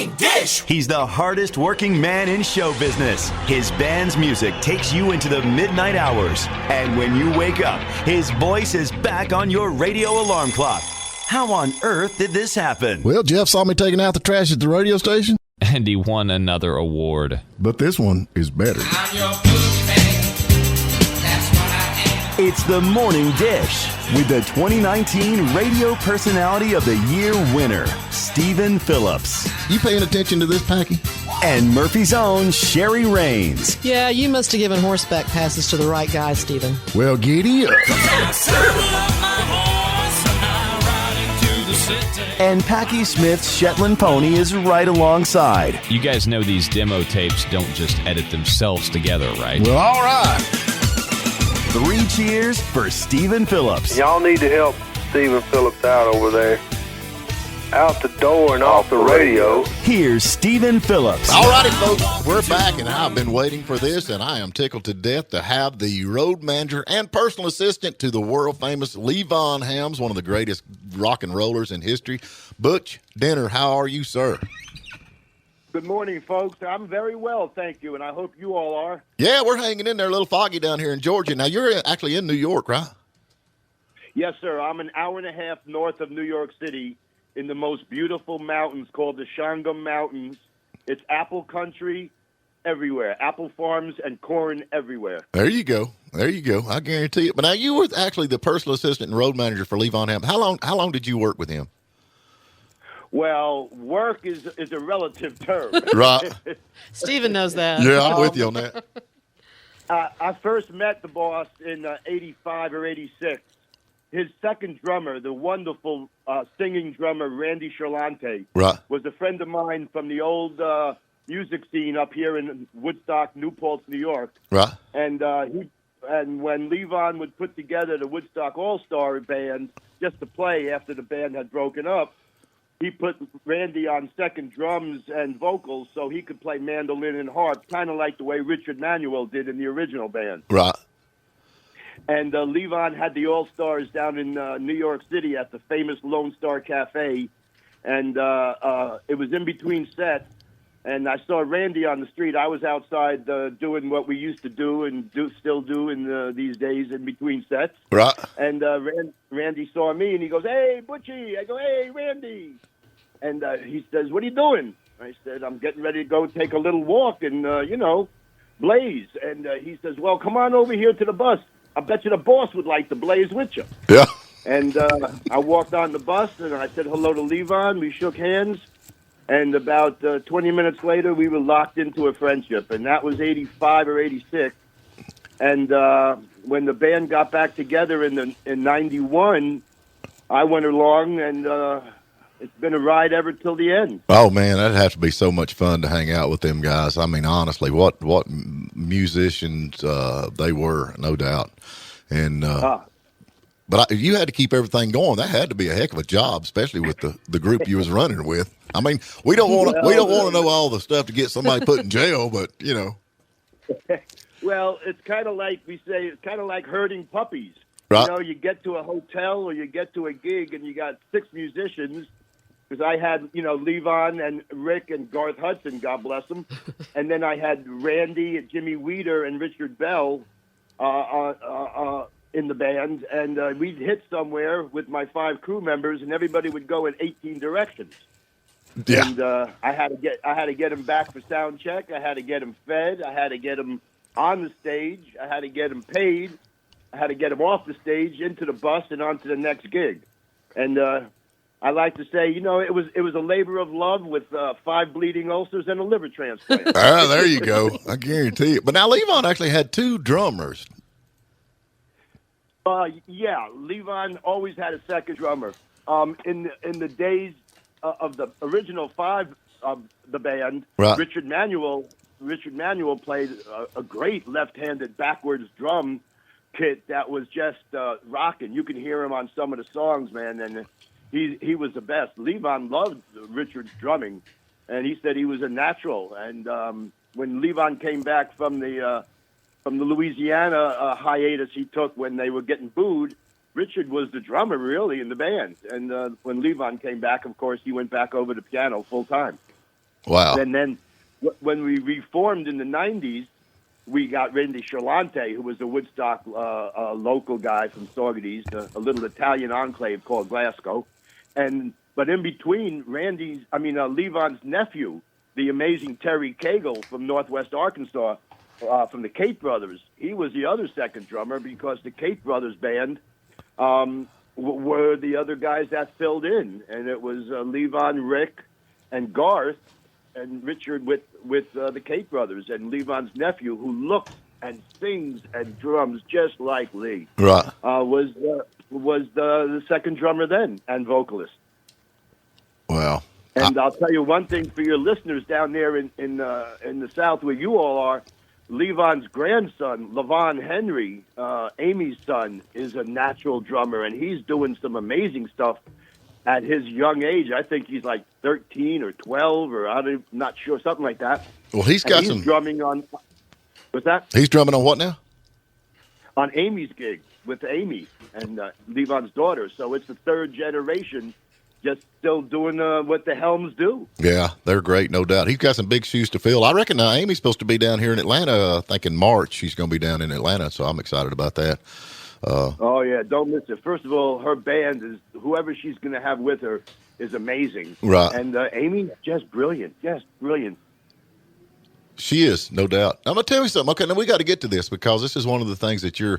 morning dish. He's the hardest working man in show business. His band's music takes you into the midnight hours. And when you wake up, his voice is back on your radio alarm clock. How on earth did this happen? Well, Jeff saw me taking out the trash at the radio station. And he won another award. But this one is better. I'm your boogeyman. That's what I am. It's the Morning Dish with the 2019 Radio Personality of the Year winner, Stephen Phillips. You paying attention to this, Packy? And Murphy's own Sherry Raines. Yeah, you must have given horseback passes to the right guy, Stephen. Well, giddy up. And Packy Smith's Shetland pony is right alongside. You guys know these demo tapes don't just edit themselves together, right? Well, all right. 3 cheers for Stephen Phillips. Y'all need to help Stephen Phillips out over there. Out the door and off the radio. Here's Stephen Phillips. All righty, folks. We're back, and I've been waiting for this, and I am tickled to death to have the road manager and personal assistant to the world-famous Levon Helm, one of the greatest rock and rollers in history. Butch Denner, how are you, sir? Good morning, folks. I'm very well, thank you, and I hope you all are. Yeah, we're hanging in there a little foggy down here in Georgia. Now, you're actually in New York, right? Yes, sir. I'm an hour and a half north of New York City in the most beautiful mountains called the Shangam Mountains. It's apple country everywhere, apple farms and corn everywhere. There you go. There you go. I guarantee it. But now, you were actually the personal assistant and road manager for Levon Helm. How long did you work with him? Well, work is a relative term. Right. Stephen knows that. Yeah, I'm with you on that. I first met the boss in 85 or 86. His second drummer, the wonderful singing drummer Randy Charlante, Right. was a friend of mine from the old music scene up here in Woodstock, New Paltz, New York. Right. And when Levon would put together the Woodstock All-Star Band just to play after the band had broken up, he put Randy on second drums and vocals so he could play mandolin and harp, kind of like the way Richard Manuel did in the original band. Right. And Levon had the All-Stars down in New York City at the famous Lone Star Cafe. And it was in between sets. And I saw Randy on the street. I was outside doing what we used to do and still do in these days in between sets. Right. And Randy saw me, and he goes, "Hey, Butchie." I go, "Hey, Randy." And he says, "What are you doing?" I said, "I'm getting ready to go take a little walk and, blaze." And he says, "Well, come on over here to the bus. I bet you the boss would like to blaze with you." Yeah. And I walked on the bus, and I said hello to Levon. We shook hands. And about 20 minutes later, we were locked into a friendship. And that was 85 or 86. And when the band got back together in 91, I went along, and it's been a ride ever till the end. Oh, man, that'd have to be so much fun to hang out with them guys. I mean, honestly, what musicians they were, no doubt. And but you had to keep everything going. That had to be a heck of a job, especially with the group you was running with. I mean, we don't want to know all the stuff to get somebody put in jail, but you know. Well, it's kind of like we say. It's kind of like herding puppies. Right. You know, you get to a hotel or you get to a gig, and you got 6 musicians. Because I had, Levon and Rick and Garth Hudson, God bless them, and then I had Randy and Jimmy Weeder and Richard Bell in the band, and we'd hit somewhere with my 5 crew members, and everybody would go in 18 directions. Yeah. And I had to get him back for sound check. I had to get him fed. I had to get him on the stage. I had to get him paid. I had to get him off the stage into the bus and on to the next gig. And I like to say, it was a labor of love with 5 bleeding ulcers and a liver transplant. Ah, there you go. I guarantee it. But now Levon actually had 2 drummers. Yeah, Levon always had a second drummer. In the days of the original 5 of the band, right. Richard Manuel played a great left-handed backwards drum kit that was just rocking. You can hear him on some of the songs, man, and he was the best. Levon loved Richard's drumming, and he said he was a natural. And when Levon came back from the Louisiana hiatus he took when they were getting booed, Richard was the drummer, really, in the band. And when Levon came back, of course, he went back over to piano full time. Wow. And then when we reformed in the 90s, we got Randy Charlante, who was a Woodstock local guy from Saugerties, a little Italian enclave called Glasgow. But in between, Levon's nephew, the amazing Terry Cagle from Northwest Arkansas, from the Kate Brothers, he was the other second drummer because the Kate Brothers band were the other guys that filled in. And it was Levon, Rick, and Garth, and Richard with the Kate Brothers, and Levon's nephew, who looks and sings and drums just like Lee, Right. was the second drummer then and vocalist. Wow. And I'll tell you one thing for your listeners down there in the South where you all are, Levon's grandson, Levon Henry, Amy's son, is a natural drummer, and he's doing some amazing stuff at his young age. I think he's like 13 or 12 or I'm not sure, something like that. Well, he's drumming on, what's that? He's drumming on what now? On Amy's gig with Amy and Levon's daughter. So it's the third generation just still doing what the Helms do. Yeah, they're great, no doubt. He's got some big shoes to fill. I reckon Amy's supposed to be down here in Atlanta. I think in March she's going to be down in Atlanta, so I'm excited about that. Oh, yeah, don't miss it. First of all, her band is, whoever she's going to have with her is amazing. Right. And Amy's just brilliant, She is, no doubt. I'm going to tell you something. Okay, now we got to get to this because this is one of the things that you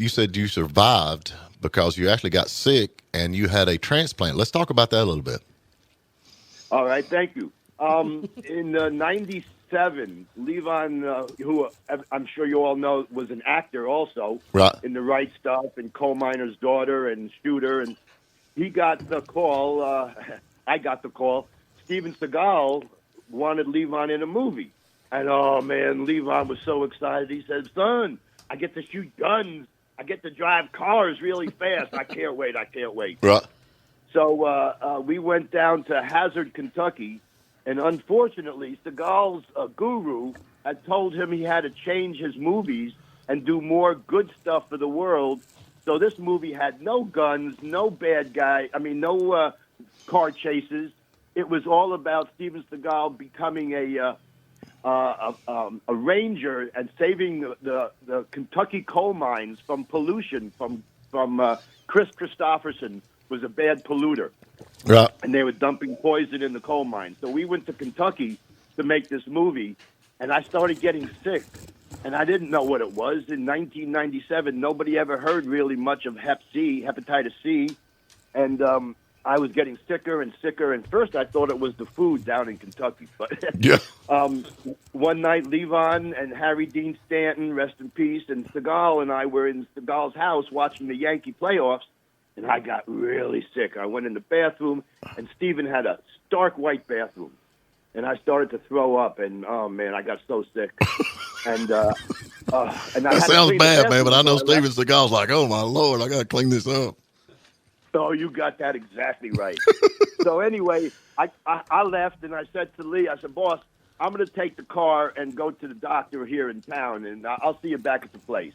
said you survived because you actually got sick and you had a transplant. Let's talk about that a little bit. All right, thank you. In 97, Levon, who I'm sure you all know was an actor also, right, in The Right Stuff and Coal Miner's Daughter and Shooter, and he got the call, I got the call, Steven Seagal wanted Levon in a movie. And, oh, man, Levon was so excited. He said, son, I get to shoot guns. I get to drive cars really fast. I can't wait. Right. So we went down to Hazard, Kentucky, and unfortunately, Seagal's guru had told him he had to change his movies and do more good stuff for the world. So this movie had no guns, no bad guy, no car chases. It was all about Steven Seagal becoming a ranger and saving the Kentucky coal mines from pollution from Chris Christopherson was a bad polluter. Right. And they were dumping poison in the coal mines. So we went to Kentucky to make this movie, and I started getting sick. And I didn't know what it was. In 1997, nobody ever heard really much of hepatitis C. And I was getting sicker and sicker. And first I thought it was the food down in Kentucky. But yeah. One night, Levon and Harry Dean Stanton, rest in peace, and Seagal and I were in Seagal's house watching the Yankee playoffs. And I got really sick. I went in the bathroom, and Steven had a stark white bathroom. And I started to throw up, and, oh, man, I got so sick. And that sounds bad, man, but I know Steven Seagal's like, oh, my Lord, I got to clean this up. Oh, you got that exactly right. So anyway, I left, and I said to Lee, I said, boss, I'm going to take the car and go to the doctor here in town, and I'll see you back at the place.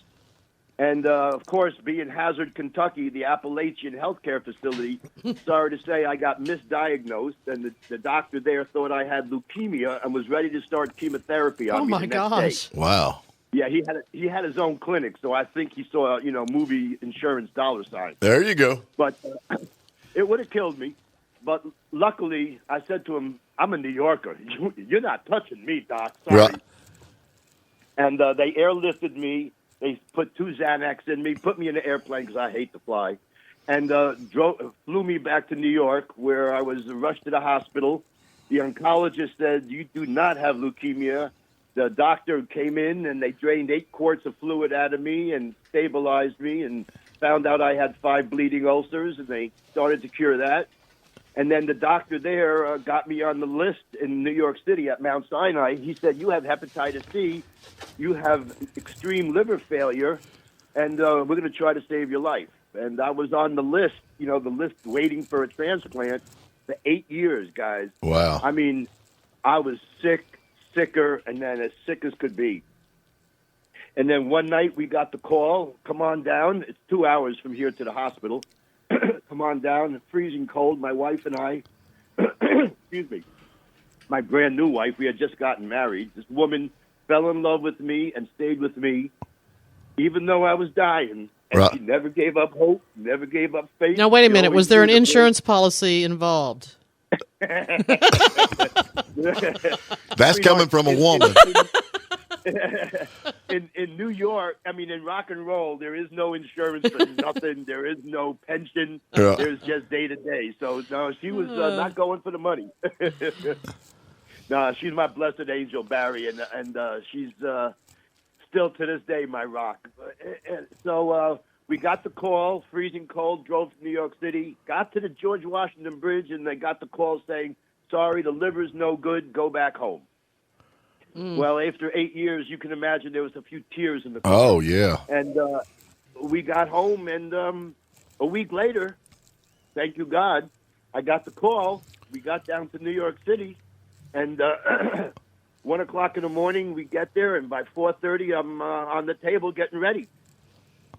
And, of course, being Hazard, Kentucky, the Appalachian healthcare facility, sorry to say I got misdiagnosed, and the doctor there thought I had leukemia and was ready to start chemotherapy on me the next day. Wow. Yeah, he had his own clinic, so I think he saw, movie insurance dollar sign. There you go. But it would have killed me. But luckily, I said to him, I'm a New Yorker. You're not touching me, Doc. Sorry. Right. And they airlifted me. They put 2 Xanax in me, put me in an airplane because I hate to fly, and flew me back to New York, where I was rushed to the hospital. The oncologist said, you do not have leukemia. The doctor came in, and they drained 8 quarts of fluid out of me and stabilized me and found out I had 5 bleeding ulcers, and they started to cure that. And then the doctor there got me on the list in New York City at Mount Sinai. He said, you have hepatitis C, you have extreme liver failure, and we're going to try to save your life. And I was on the list, the list waiting for a transplant for 8 years, guys. Wow. I mean, I was sicker, and then as sick as could be. And then one night we got the call, come on down. It's 2 hours from here to the hospital. Come on down, freezing cold, my wife and I, excuse me, my brand new wife. We had just gotten married. This woman fell in love with me and stayed with me, even though I was dying. And Right. she never gave up hope, never gave up faith. Now, wait a She minute. always Was there knew an the insurance policy involved? That's coming from a woman. In New York, I mean, in rock and roll, there is no insurance for nothing. There is no pension. Yeah. There's just day to day. So, no, she was not going for the money. No, she's my blessed angel, Barry, and she's still to this day my rock. So we got the call, freezing cold, drove to New York City, got to the George Washington Bridge, and they got the call saying, sorry, the liver's no good, go back home. Well, after 8 years, you can imagine there was a few tears in the car. Oh, yeah. And we got home, and a week later, thank you, God, I got the call. We got down to New York City, and 1 o'clock in the morning, we get there, and by 4:30, I'm on the table getting ready.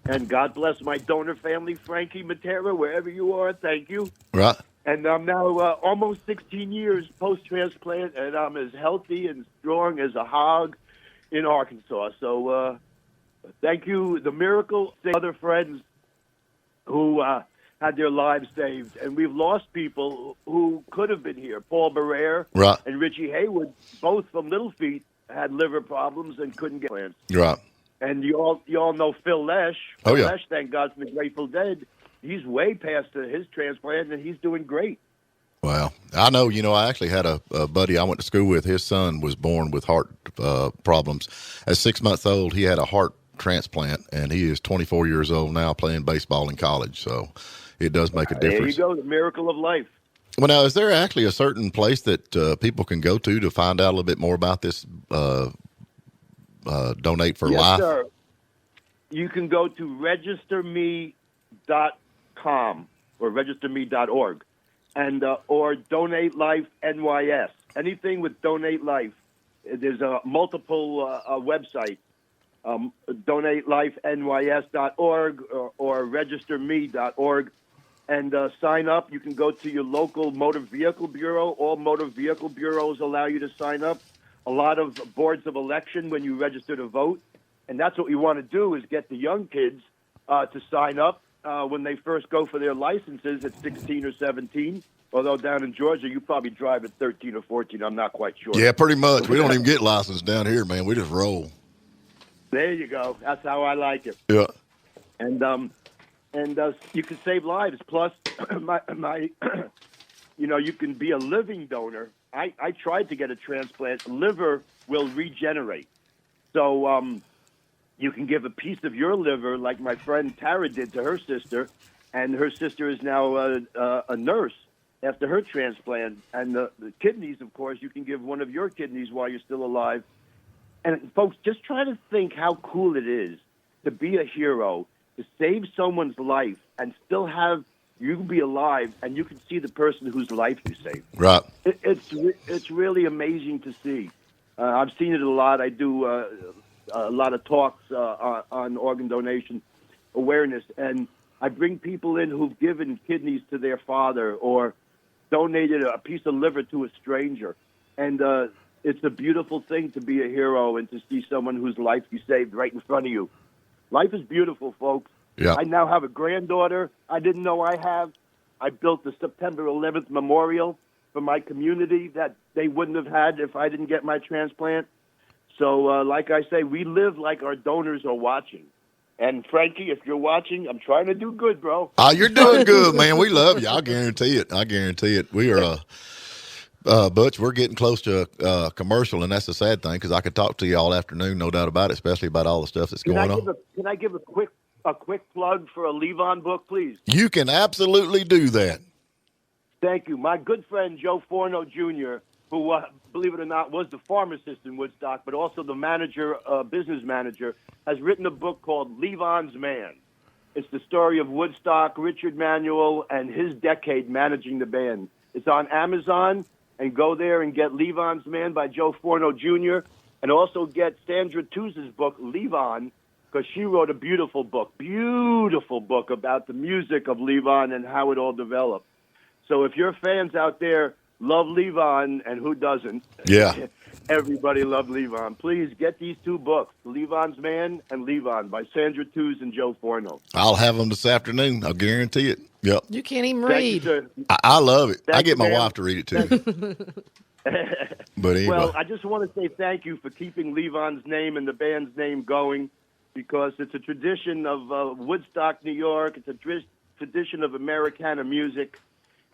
And God bless my donor family, Frankie Matera, wherever you are, thank you. Right. And I'm now almost 16 years post-transplant, and I'm as healthy and strong as a hog in Arkansas. So thank you, the miracle, other friends who had their lives saved. And we've lost people who could have been here. Paul Barrere Right. and Richie Haywood, both from Little Feet, had liver problems and couldn't get plants. Right. And you all know Phil Lesh. Oh, Phil yeah. Lesh, thank God, from the Grateful Dead. He's way past his transplant, and he's doing great. Well, I know, I actually had a buddy I went to school with. His son was born with heart problems. At 6 months old, he had a heart transplant, and he is 24 years old now playing baseball in college. So it does make a difference. There you go, the miracle of life. Well, now, is there actually a certain place that people can go to find out a little bit more about this Donate for Yes, Life? sir. You can go to registerme.com or registerme.org and or Donate Life NYS. Anything with Donate Life. There's a multiple website. DonateLifeNYS.org or registerme.org. And sign up. You can go to your local motor vehicle bureau. All motor vehicle bureaus allow you to sign up. A lot of boards of election when you register to vote. And that's what we want to do is get the young kids to sign up when they first go for their licenses at 16 or 17. Although down in Georgia, you probably drive at 13 or 14. I'm not quite sure. Yeah, pretty much. We don't even get licensed down here, man. We just roll. There you go. That's how I like it. Yeah. And you can save lives. Plus, you can be a living donor. I tried to get a transplant. Liver will regenerate. So you can give a piece of your liver, like my friend Tara did to her sister, and her sister is now a nurse after her transplant. And the kidneys, of course, you can give one of your kidneys while you're still alive. And, folks, just try to think how cool it is to be a hero, to save someone's life and still have you be alive and you can see the person whose life you saved. Right. It's really amazing to see. I've seen it a lot. I do a lot of talks on organ donation awareness, and I bring people in who've given kidneys to their father or donated a piece of liver to a stranger. And it's a beautiful thing to be a hero and to see someone whose life you saved right in front of you. Life is beautiful, folks. Yeah. I now have a granddaughter I didn't know I have. I built the September 11th memorial for my community that they wouldn't have had if I didn't get my transplant. So, like I say, we live like our donors are watching. And, Frankie, if you're watching, I'm trying to do good, bro. You're doing good, man. We love you. I guarantee it. We are, Butch, we're getting close to a commercial, and that's the sad thing because I could talk to you all afternoon, no doubt about it, especially about all the stuff that's going on. Can I give a quick plug for a Levon book, please? You can absolutely do that. Thank you. My good friend Joe Forno Jr., who, believe it or not, was the pharmacist in Woodstock, but also the business manager, has written a book called Levon's Man. It's the story of Woodstock, Richard Manuel, and his decade managing the band. It's on Amazon, and go there and get Levon's Man by Joe Forno Jr., and also get Sandra Tuz's book, Levon, because she wrote a beautiful book about the music of Levon and how it all developed. So if you're fans out there love Levon, and who doesn't? Yeah. Everybody loved Levon. Please get these 2 books, Levon's Man and Levon by Sandra Tews and Joe Forno. I'll have them this afternoon. I'll guarantee it. Yep. You can't even Thank you, read. sir. I love it. I Thank get you, my ma'am. wife to read it too. But anyway. Well, I just want to say thank you for keeping Levon's name and the band's name going, because it's a tradition of Woodstock, New York. It's a tradition of Americana music.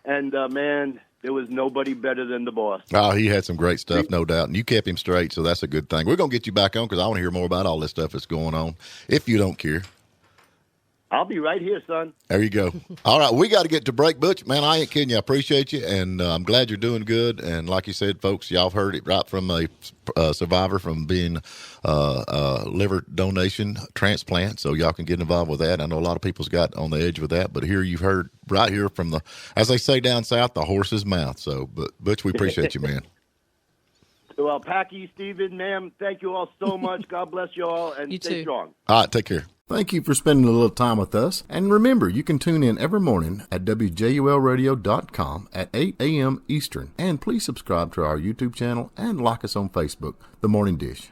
And, man, there was nobody better than the boss. Oh, he had some great stuff, no doubt. And you kept him straight, so that's a good thing. We're going to get you back on because I want to hear more about all this stuff that's going on, if you don't care. I'll be right here, son. There you go. All right, we got to get to break, Butch. Man, I ain't kidding you. I appreciate you, and I'm glad you're doing good. And like you said, folks, y'all have heard it right from a survivor from being liver donation transplant, so y'all can get involved with that. I know a lot of people's got on the edge with that, but here you've heard right here from the, as they say down south, the horse's mouth. So, but Butch, we appreciate you, man. Well, Packy, Stephen, ma'am, thank you all so much. God bless you all, and You stay too. strong. All right, take care. Thank you for spending a little time with us. And remember, you can tune in every morning at WJULradio.com at 8 a.m. Eastern. And please subscribe to our YouTube channel and like us on Facebook, The Morning Dish.